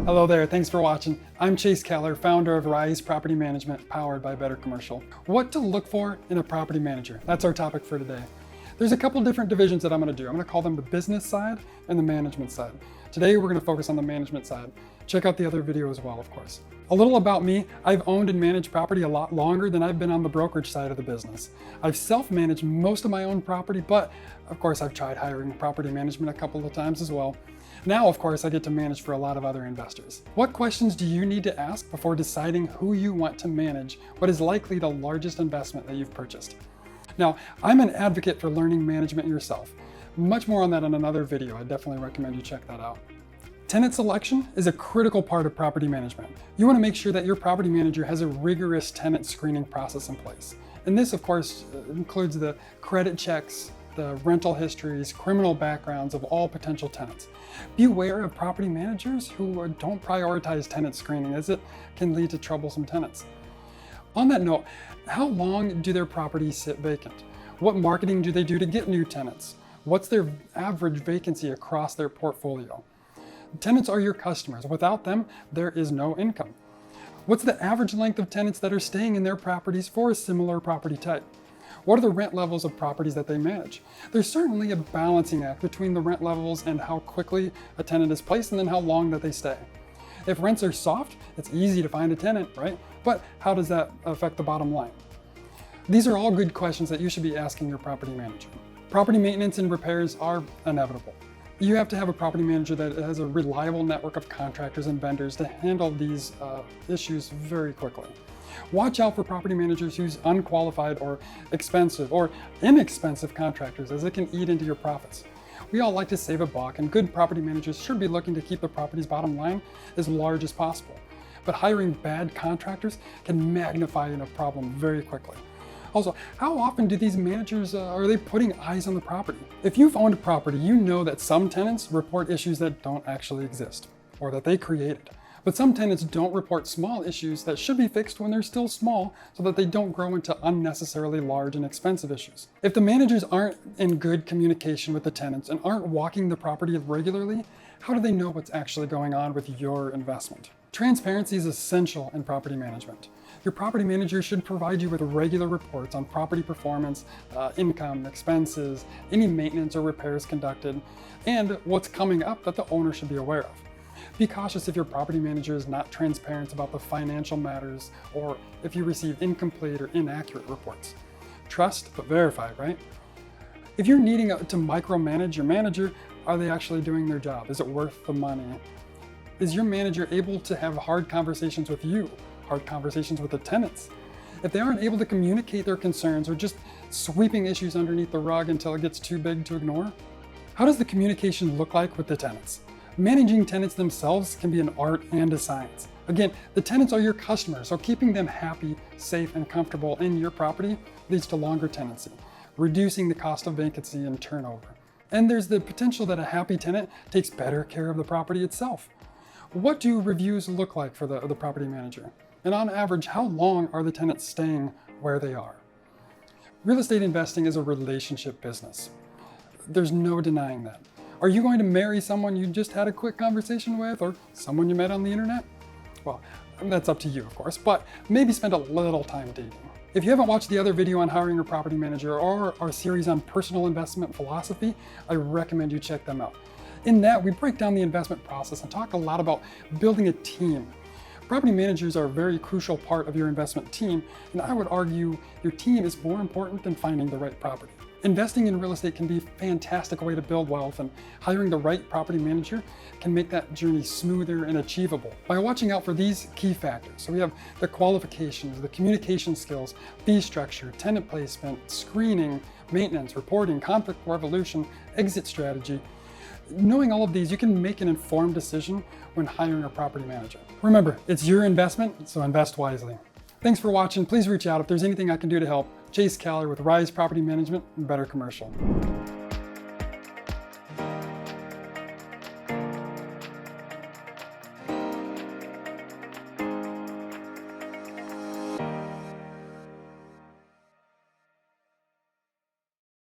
Hello there, thanks for watching. I'm Chase Keller, founder of Rise Property Management, powered by Better Commercial. What to look for in a property manager? That's our topic for today. There's a couple different divisions that I'm going to do. I'm going to call them the business side and the management side. Today we're going to focus on the management side. Check out the other video as well, of course. A little about me, I've owned and managed property a lot longer than I've been on the brokerage side of the business. I've self-managed most of my own property, but of course I've tried hiring property management a couple of times as well. Now, of course, I get to manage for a lot of other investors. What questions do you need to ask before deciding who you want to manage what is likely the largest investment that you've purchased? Now, I'm an advocate for learning management yourself. Much more on that in another video. I definitely recommend you check that out. Tenant selection is a critical part of property management. You want to make sure that your property manager has a rigorous tenant screening process in place. And this, of course, includes the credit checks, the rental histories, criminal backgrounds of all potential tenants. Beware of property managers who don't prioritize tenant screening, as it can lead to troublesome tenants. On that note, how long do their properties sit vacant? What marketing do they do to get new tenants? What's their average vacancy across their portfolio? Tenants are your customers. Without them, there is no income. What's the average length of tenants that are staying in their properties for a similar property type? What are the rent levels of properties that they manage? There's certainly a balancing act between the rent levels and how quickly a tenant is placed and then how long that they stay. If rents are soft, it's easy to find a tenant, right? But how does that affect the bottom line? These are all good questions that you should be asking your property manager. Property maintenance and repairs are inevitable. You have to have a property manager that has a reliable network of contractors and vendors to handle these issues very quickly. Watch out for property managers who's unqualified or expensive or inexpensive contractors, as it can eat into your profits. We all like to save a buck, and good property managers should be looking to keep the property's bottom line as large as possible. But hiring bad contractors can magnify a problem very quickly. Also, how often do these managers, are they putting eyes on the property? If you've owned a property, you know that some tenants report issues that don't actually exist, or that they created. But some tenants don't report small issues that should be fixed when they're still small so that they don't grow into unnecessarily large and expensive issues. If the managers aren't in good communication with the tenants and aren't walking the property regularly, how do they know what's actually going on with your investment? Transparency is essential in property management. Your property manager should provide you with regular reports on property performance, income, expenses, any maintenance or repairs conducted, and what's coming up that the owner should be aware of. Be cautious if your property manager is not transparent about the financial matters or if you receive incomplete or inaccurate reports. Trust but verify, right? If you're needing to micromanage your manager, are they actually doing their job? Is it worth the money? Is your manager able to have hard conversations with you? Hard conversations with the tenants? If they aren't able to communicate their concerns or just sweeping issues underneath the rug until it gets too big to ignore? How does the communication look like with the tenants? Managing tenants themselves can be an art and a science. Again, the tenants are your customers, so keeping them happy, safe, and comfortable in your property leads to longer tenancy, reducing the cost of vacancy and turnover. And there's the potential that a happy tenant takes better care of the property itself. What do reviews look like for the property manager? And on average, how long are the tenants staying where they are? Real estate investing is a relationship business. There's no denying that. Are you going to marry someone you just had a quick conversation with, or someone you met on the internet? Well, that's up to you, of course, but maybe spend a little time dating. If you haven't watched the other video on hiring a property manager or our series on personal investment philosophy, I recommend you check them out. In that, we break down the investment process and talk a lot about building a team. Property managers are a very crucial part of your investment team, and I would argue your team is more important than finding the right property. Investing in real estate can be a fantastic way to build wealth, and hiring the right property manager can make that journey smoother and achievable by watching out for these key factors. So we have the qualifications, the communication skills, fee structure, tenant placement, screening, maintenance, reporting, conflict resolution, exit strategy. Knowing all of these, you can make an informed decision when hiring a property manager. Remember, it's your investment, so invest wisely. Thanks for watching. Please reach out if there's anything I can do to help. Chase Keller with Rise Property Management and Better Commercial.